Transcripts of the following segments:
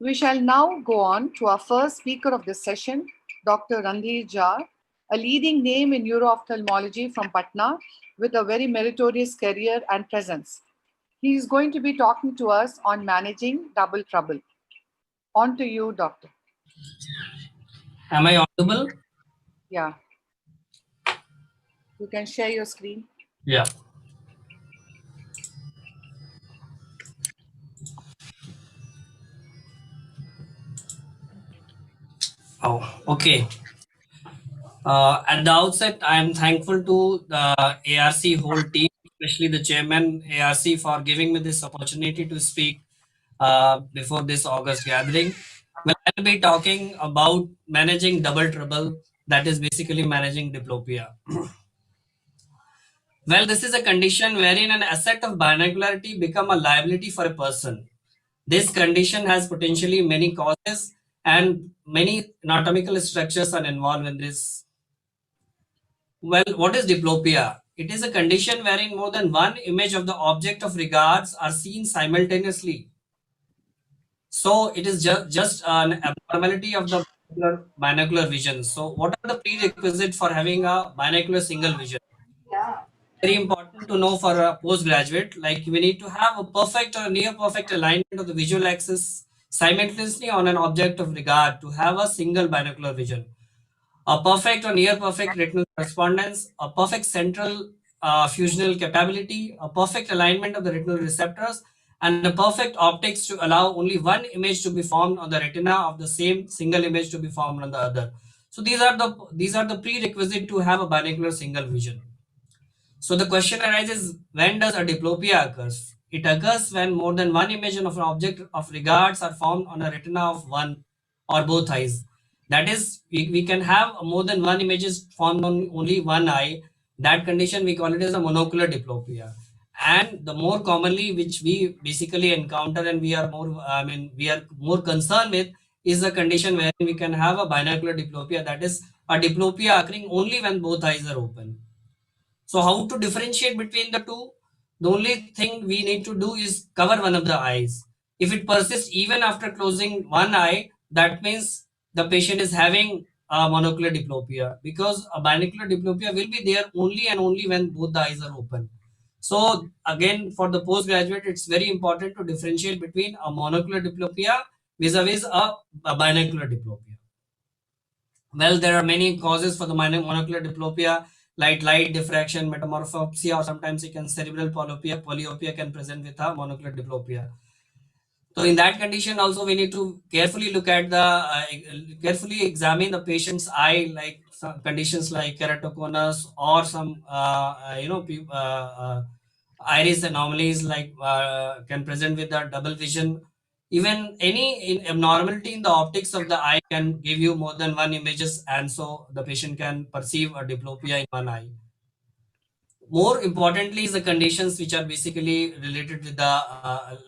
We shall now go on to our first speaker of this session, Dr. Randhir Jar, a leading name in neuro-ophthalmology from Patna with a very meritorious career and presence. He is going to be talking to us on managing double trouble. On to you, Doctor. Am I audible? Yeah. You can share your screen. Yeah. Oh, okay. At the outset, I am thankful to the ARC whole team, especially the chairman ARC, for giving me this opportunity to speak before this August gathering. Well, I'll be talking about managing double trouble, that is basically managing diplopia. Well, this is a condition wherein an asset of binocularity become a liability for a person. This condition has potentially many causes and many anatomical structures are involved in this. Well, what is diplopia? It is a condition wherein more than one image of the object of regards are seen simultaneously. So it is just an abnormality of the binocular vision. So what are the prerequisites for having a binocular single vision? Very important to know for a postgraduate. Like we need to have a perfect or near perfect alignment of the visual axis simultaneously on an object of regard to have a single binocular vision. A perfect or near perfect retinal correspondence, a perfect central fusional capability, a perfect alignment of the retinal receptors, and a perfect optics to allow only one image to be formed on the retina of the same single image to be formed on the other. So these are the prerequisite to have a binocular single vision. So the question arises, when does a diplopia occurs? It occurs when more than one image of an object of regards are formed on a retina of one or both eyes. That is, we can have more than one images formed on only one eye. That condition we call it as a monocular diplopia. And the more commonly which we basically encounter and we are more concerned with is a condition where we can have a binocular diplopia, that is a diplopia occurring only when both eyes are open. So how to differentiate between the two? The only thing we need to do is cover one of the eyes. If it persists even after closing one eye, that means the patient is having a monocular diplopia, because a binocular diplopia will be there only and only when both the eyes are open. So again, for the postgraduate, it's very important to differentiate between a monocular diplopia vis-a-vis a binocular diplopia. Well, there are many causes for the monocular diplopia, like light diffraction, metamorphopsia, or sometimes you can cerebral polyopia. Polyopia can present with a monocular diplopia. So in that condition, also we need to carefully look at carefully examine the patient's eye, like some conditions like keratoconus or some iris anomalies like can present with a double vision. Even any abnormality in the optics of the eye can give you more than one images, and so the patient can perceive a diplopia in one eye. More importantly is the conditions which are basically related with the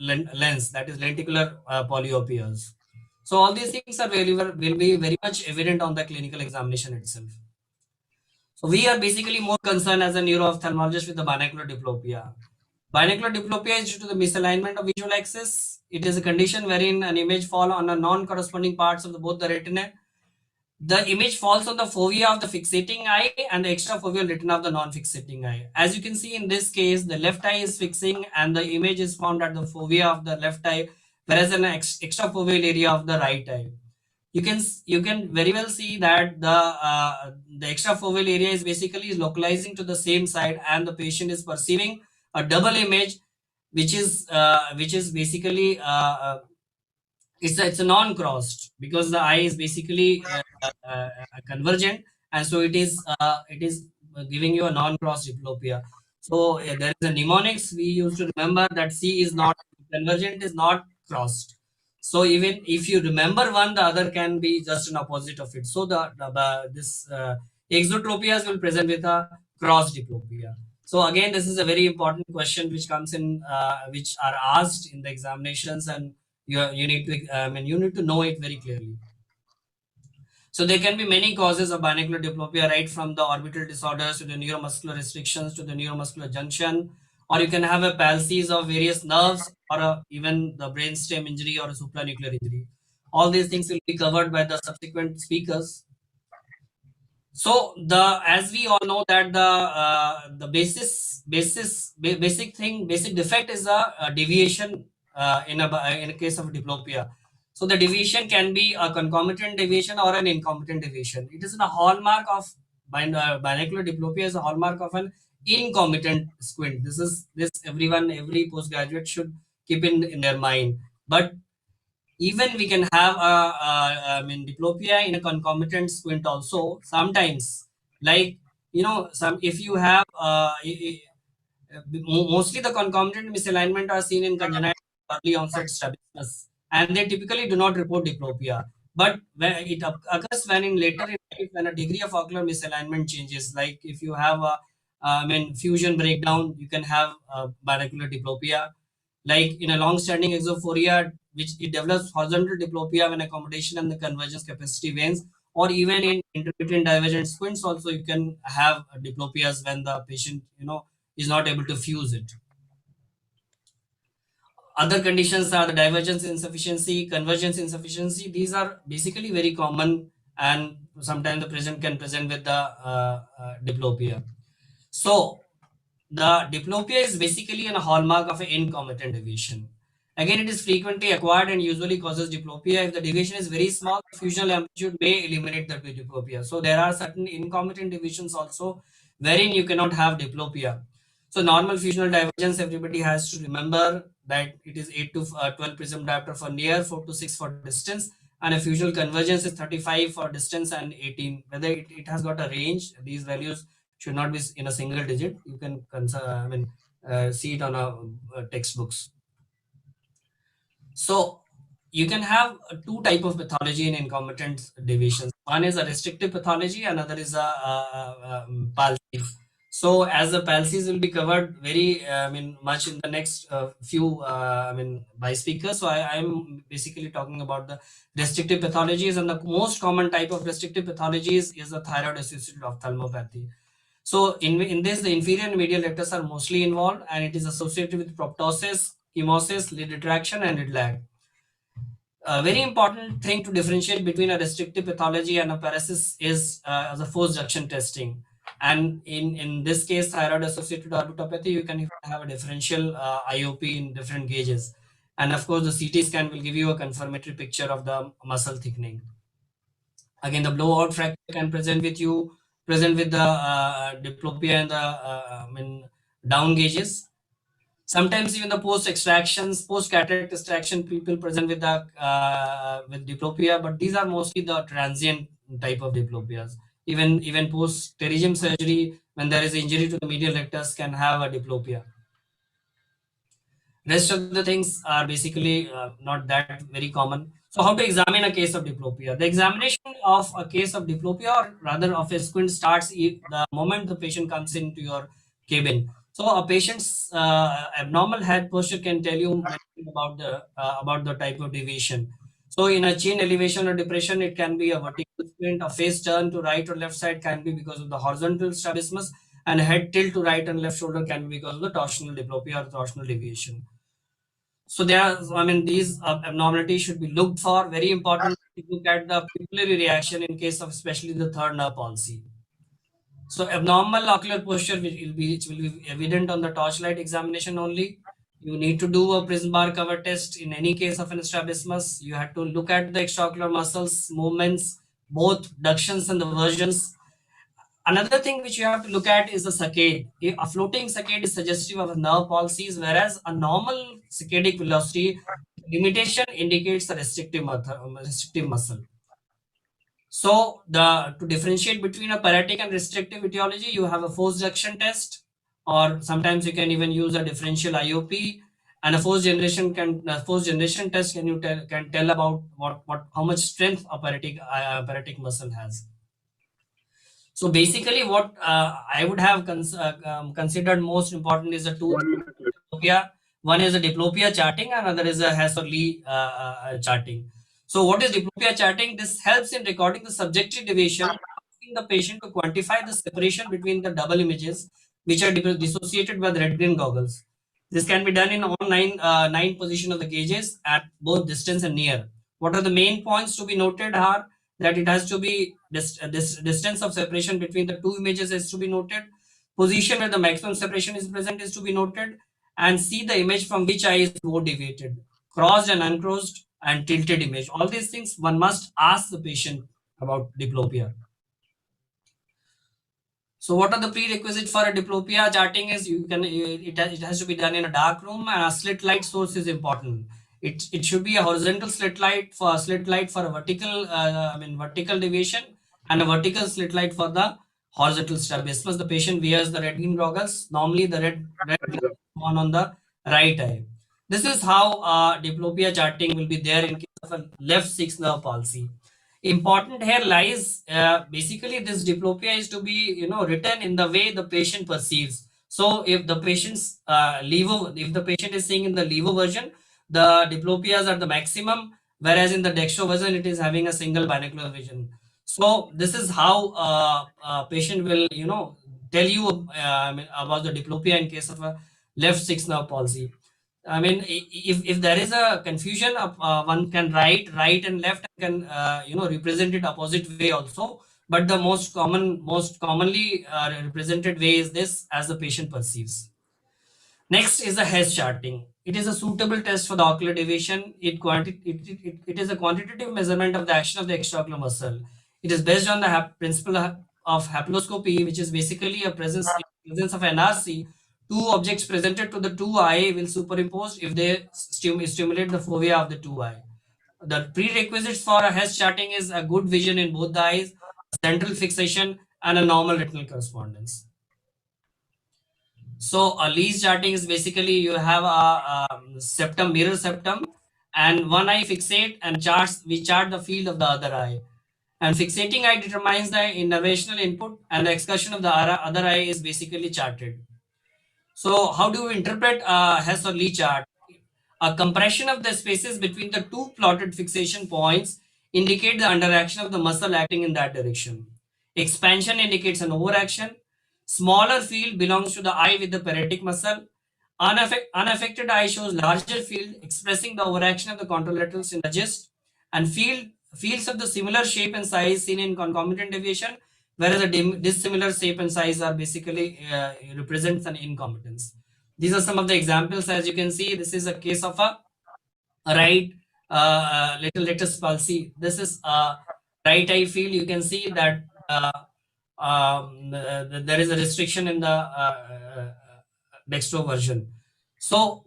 lens, that is lenticular polyopias. So all these things are will be very much evident on the clinical examination itself. So we are basically more concerned as a neuro-ophthalmologist with the binocular diplopia. Binocular diplopia is due to the misalignment of visual axis. It is a condition wherein an image fall on a non-corresponding parts of both the retina. The image falls on the fovea of the fixating eye and the extrafoveal retina of the non-fixating eye. As you can see in this case, the left eye is fixing and the image is found at the fovea of the left eye, whereas an extrafoveal area of the right eye. You can very well see that the extrafoveal area is basically localizing to the same side, and the patient is perceiving a double image, which is basically it's a non-crossed, because the eye is basically convergent, and so it is giving you a non-crossed diplopia. So there is a mnemonics we used to remember, that C is not convergent, is not crossed. So even if you remember one, the other can be just an opposite of it. So this exotropias will present with a cross diplopia. So again, this is a very important question which comes in, which are asked in the examinations, and you need to you need to know it very clearly. So there can be many causes of binocular diplopia, right from the orbital disorders to the neuromuscular restrictions to the neuromuscular junction, or you can have a palsies of various nerves, or even the brainstem injury or a supranuclear injury. All these things will be covered by the subsequent speakers. So as we all know that the basic defect is a deviation in a case of diplopia. So the deviation can be a concomitant deviation or an incomitant deviation. It is a hallmark of binocular diplopia is a hallmark of an incomitant squint. This every postgraduate should keep in their mind. But even we can have diplopia in a concomitant squint also sometimes. Like, some if you have mostly the concomitant misalignment are seen in congenital early onset strabismus, and they typically do not report diplopia. But when it occurs when in later in life, when a degree of ocular misalignment changes, like if you have a fusion breakdown, you can have binocular diplopia. Like in a long-standing exophoria, which it develops horizontal diplopia when accommodation and the convergence capacity wanes, or even in intermittent divergent squints, also you can have diplopias when the patient, is not able to fuse it. Other conditions are the divergence insufficiency, convergence insufficiency. These are basically very common, and sometimes the patient can present with the diplopia. So the diplopia is basically a hallmark of an incomitant deviation. Again, it is frequently acquired and usually causes diplopia. If the deviation is very small, fusional amplitude may eliminate the diplopia. So there are certain incomitant deviations also wherein you cannot have diplopia. So normal fusional divergence, everybody has to remember that it is 8 to 12 prism diopter for near, 4 to 6 for distance, and a fusional convergence is 35 for distance and 18. Whether it has got a range, these values should not be in a single digit. You can see it on textbooks. So you can have two type of pathology in incomitant deviations. One is a restrictive pathology, another is a palsy. So as the palsies will be covered very much in the next few by speakers. So I'm basically talking about the restrictive pathologies, and the most common type of restrictive pathologies is the thyroid associated ophthalmopathy. So in this, the inferior and medial rectors are mostly involved, and it is associated with proptosis, chemosis, lid retraction, and lid lag. A very important thing to differentiate between a restrictive pathology and a paresis is the forced junction testing. And in this case, thyroid associated orbitopathy, you can have a differential IOP in different gauges. And of course, the CT scan will give you a confirmatory picture of the muscle thickening. Again, the blowout fracture can present with the diplopia and the down gauges. Sometimes even the post-cataract extraction, people present with the with diplopia, but these are mostly the transient type of diplopias. Even post-pterygium surgery, when there is injury to the medial rectus, can have a diplopia. Rest of the things are basically not that very common. So how to examine a case of diplopia? The examination of a case of diplopia, or rather of a squint, starts the moment the patient comes into your cabin. So a patient's abnormal head posture can tell you about the type of deviation. So in a chin elevation or depression, it can be a vertical squint. A face turn to right or left side can be because of the horizontal strabismus, and a head tilt to right and left shoulder can be because of the torsional diplopia or torsional deviation. So these abnormalities should be looked for. Very important to look at the pupillary reaction in case of especially the third nerve palsy. So abnormal ocular posture, which will be evident on the torchlight examination only. You need to do a prism bar cover test in any case of an strabismus. You have to look at the extraocular muscles, movements, both ductions and the versions. Another thing which you have to look at is the saccade. A floating saccade is suggestive of nerve palsies, whereas a normal saccadic velocity limitation indicates a restrictive muscle. So to differentiate between a paretic and restrictive etiology, you have a forced junction test, or sometimes you can even use a differential IOP. And a forced generation test can tell about how much strength a paretic muscle has. So basically, what I would have considered most important is the two diplopia. One is a diplopia charting, and another is a Hess or Lee charting. So what is diplopia charting? This helps in recording the subjective deviation, asking the patient to quantify the separation between the double images, which are dissociated by the red-green goggles. This can be done in all nine position of the gauges at both distance and near. What are the main points to be noted are that it has to be this distance of separation between the two images is to be noted. Position where the maximum separation is present is to be noted, and see the image from which eye is more deviated, crossed and uncrossed and tilted image. All these things one must ask the patient about diplopia. So what are the prerequisites for a diplopia charting is it has to be done in a dark room, and a slit light source is important. It should be a horizontal slit light for a vertical vertical deviation, and a vertical slit light for the horizontal stability. Plus the patient wears the red green goggles. Normally the red one on the right eye. This is how diplopia charting will be there in case of a left sixth nerve palsy. Important here lies basically this diplopia is to be written in the way the patient perceives. So if the patient's if the patient is seeing in the levo version, the diplopias are the maximum, whereas in the dextro version it is having a single binocular vision. So this is how patient will tell you about the diplopia in case of a left sixth nerve palsy. I mean, if there is a confusion, one can write right and left and can represent it opposite way also. But the most commonly represented way is this, as the patient perceives. Next is the Hess charting. It is a suitable test for the ocular deviation. It is a quantitative measurement of the action of the extraocular muscle. It is based on the principle of haploscopy, which is basically a presence of NRC. Two objects presented to the two eye will superimpose if they stimulate the fovea of the two eye. The prerequisites for a Hess charting is a good vision in both the eyes, central fixation, and a normal retinal correspondence. So a Lee's charting is basically you have a septum, mirror septum, and one eye fixate and we chart the field of the other eye. And fixating eye determines the innervational input, and the excursion of the other eye is basically charted. So how do we interpret a Hess or Lee chart? A compression of the spaces between the two plotted fixation points indicate the underaction of the muscle acting in that direction. Expansion indicates an overaction. Smaller field belongs to the eye with the paretic muscle. Unaffected eye shows larger field expressing the overaction of the contralateral synergist, and fields of the similar shape and size seen in concomitant deviation, whereas the dissimilar shape and size are basically represents an incompetence. These are some of the examples. As you can see, this is a case of a right little lattice palsy. This is a right eye field. You can see that there is a restriction in the dextro version. So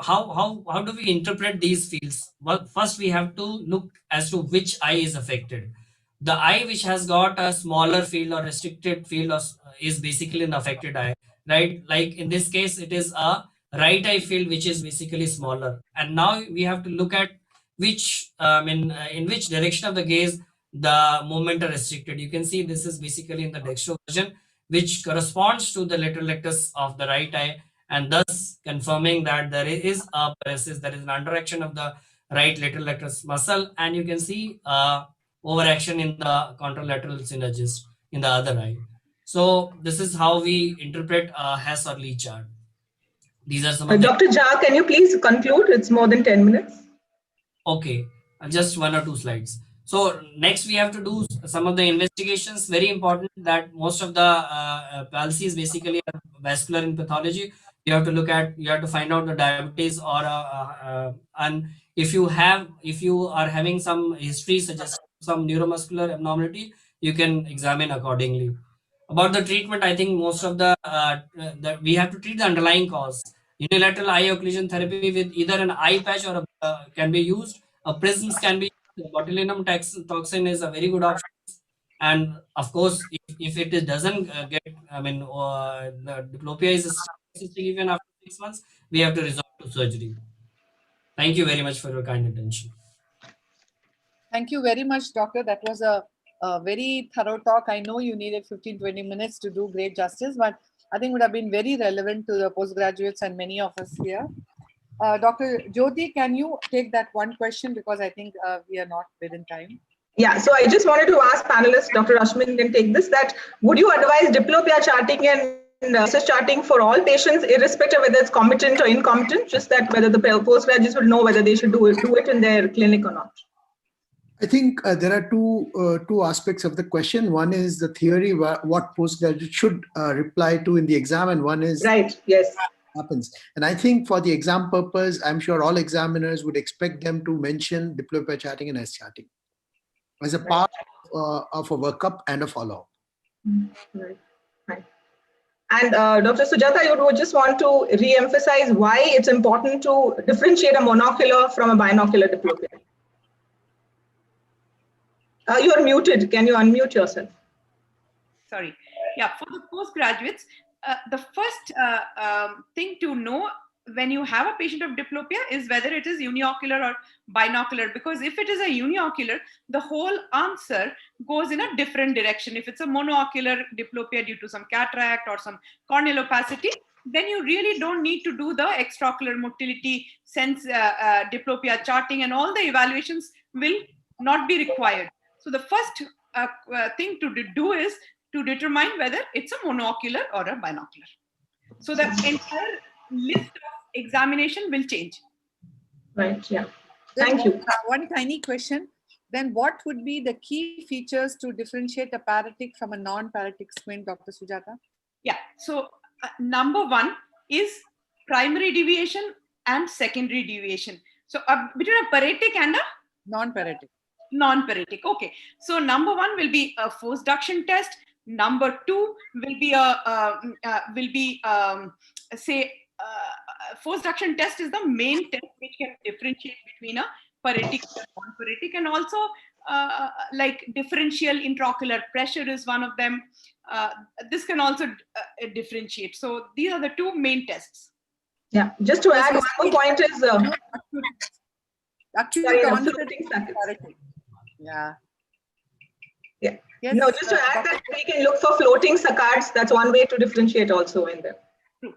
how do we interpret these fields? Well, first we have to look as to which eye is affected. The eye which has got a smaller field or restricted field is basically an affected eye, right? Like in this case, it is a right eye field which is basically smaller. And now we have to look at which in which direction of the gaze the movement are restricted. You can see this is basically in the dextro version, which corresponds to the lateral rectus of the right eye, and thus confirming that there is a paresis, there is an underaction of the right lateral rectus muscle, and you can see overaction in the contralateral synergist in the other eye. So this is how we interpret Hess or Lee chart. These are some of Dr. Jha, can you please conclude? It's more than 10 minutes. Okay, just 1 or 2 slides. So next we have to do some of the investigations. Very important that most of the palsies basically are vascular in pathology. You have to find out the diabetes or and if you are having some history suggesting some neuromuscular abnormality, you can examine accordingly. About the treatment, I think most of we have to treat the underlying cause. Unilateral eye occlusion therapy with either an eye patch or can be used. Prisms can be used. Botulinum toxin is a very good option. And of course, if it doesn't get, the diplopia is persisting even after 6 months, we have to resort to surgery. Thank you very much for your kind attention. Thank you very much, doctor. That was a very thorough talk. I know you needed 15-20 minutes to do great justice, but I think it would have been very relevant to the postgraduates and many of us here. Dr. Jyoti, can you take that one question, because I think we are not within time. Yeah, so I just wanted to ask panelists, Dr. Ashmin can take this, that would you advise diplopia charting and Hess charting for all patients, irrespective of whether it's competent or incompetent, just that whether the postgraduates will know whether they should do it in their clinic or not? I think there are two aspects of the question. One is the theory, what postgraduate should reply to in the exam, and one is right. Yes. Happens. And I think for the exam purpose, I'm sure all examiners would expect them to mention diplopia charting and S charting as a part of a workup and a follow-up. Right. Right. And Dr. Sujata, you would just want to re-emphasize why it's important to differentiate a monocular from a binocular diplopia. You are muted. Can you unmute yourself? Sorry. Yeah, for the postgraduates, the first thing to know when you have a patient of diplopia is whether it is uniocular or binocular, because if it is a uniocular, the whole answer goes in a different direction. If it's a monocular diplopia due to some cataract or some corneal opacity, then you really don't need to do the extraocular motility sense diplopia charting, and all the evaluations will not be required. So the first thing to do is to determine whether it's a monocular or a binocular. So the entire list of examination will change. Right, yeah. Then Thank you. One tiny question. Then what would be the key features to differentiate a paratic from a non-paratic squint, Dr. Sujata? Yeah, so number one is primary deviation and secondary deviation. So between a paratic and a Non-paratic. non-paratic. Okay, so number one will be a force duction test. Number two will be force duction test is the main test which can differentiate between a paratic and non-paratic, and also like differential intraocular pressure is one of them. This can also differentiate. So these are the two main tests. Yeah, just to add one more point is Actually, yeah. Yeah. Yes, no, just to add that we can look for floating saccades. That's one way to differentiate also in there. True.